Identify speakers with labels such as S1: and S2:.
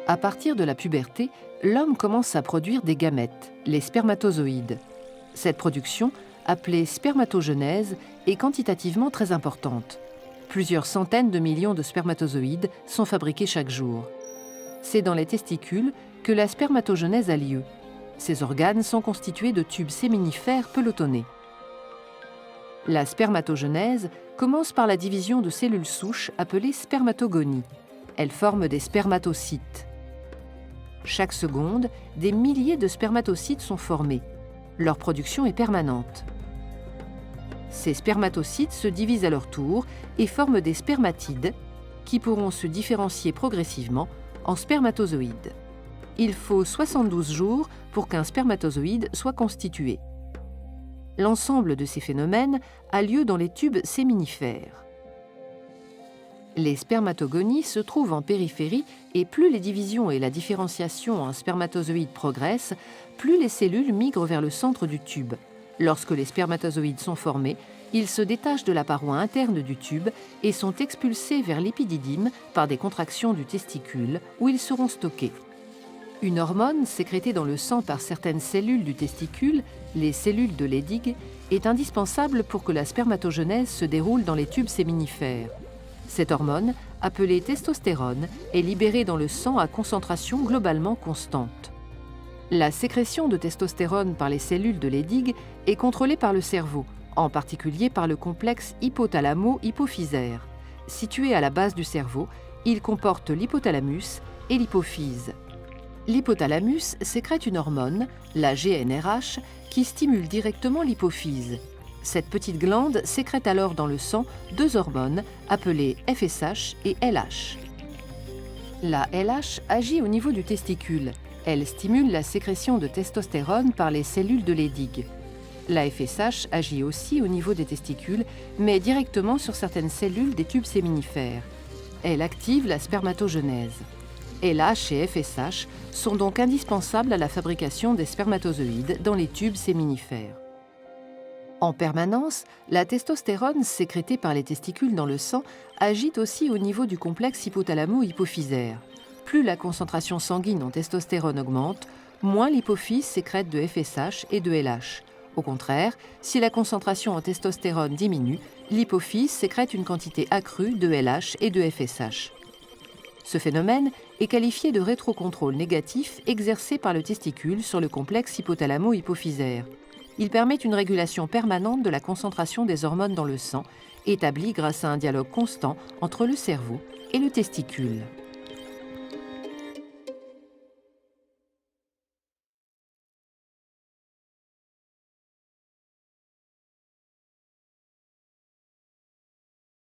S1: À partir de la puberté, l'homme commence à produire des gamètes, les spermatozoïdes. Cette production, appelée spermatogenèse, est quantitativement très importante. Plusieurs centaines de millions de spermatozoïdes sont fabriqués chaque jour. C'est dans les testicules que la spermatogenèse a lieu. Ces organes sont constitués de tubes séminifères pelotonnés. La spermatogenèse commence par la division de cellules souches appelées spermatogonies. Elles forment des spermatocytes. Chaque seconde, des milliers de spermatocytes sont formés. Leur production est permanente. Ces spermatocytes se divisent à leur tour et forment des spermatides qui pourront se différencier progressivement en spermatozoïdes. Il faut 72 jours pour qu'un spermatozoïde soit constitué. L'ensemble de ces phénomènes a lieu dans les tubes séminifères. Les spermatogonies se trouvent en périphérie et plus les divisions et la différenciation en spermatozoïdes progressent, plus les cellules migrent vers le centre du tube. Lorsque les spermatozoïdes sont formés, ils se détachent de la paroi interne du tube et sont expulsés vers l'épididyme par des contractions du testicule où ils seront stockés. Une hormone sécrétée dans le sang par certaines cellules du testicule, les cellules de Leydig, est indispensable pour que la spermatogenèse se déroule dans les tubes séminifères. Cette hormone, appelée testostérone, est libérée dans le sang à concentration globalement constante. La sécrétion de testostérone par les cellules de Leydig est contrôlée par le cerveau, en particulier par le complexe hypothalamo-hypophysaire. Situé à la base du cerveau, il comporte l'hypothalamus et l'hypophyse. L'hypothalamus sécrète une hormone, la GnRH, qui stimule directement l'hypophyse. Cette petite glande sécrète alors dans le sang deux hormones appelées FSH et LH. La LH agit au niveau du testicule. Elle stimule la sécrétion de testostérone par les cellules de Leydig. La FSH agit aussi au niveau des testicules, mais directement sur certaines cellules des tubes séminifères. Elle active la spermatogenèse. LH et FSH sont donc indispensables à la fabrication des spermatozoïdes dans les tubes séminifères. En permanence, la testostérone sécrétée par les testicules dans le sang agit aussi au niveau du complexe hypothalamo-hypophysaire. Plus la concentration sanguine en testostérone augmente, moins l'hypophyse sécrète de FSH et de LH. Au contraire, si la concentration en testostérone diminue, l'hypophyse sécrète une quantité accrue de LH et de FSH. Ce phénomène est qualifié de rétrocontrôle négatif exercé par le testicule sur le complexe hypothalamo-hypophysaire. Il permet une régulation permanente de la concentration des hormones dans le sang, établie grâce à un dialogue constant entre le cerveau et le testicule.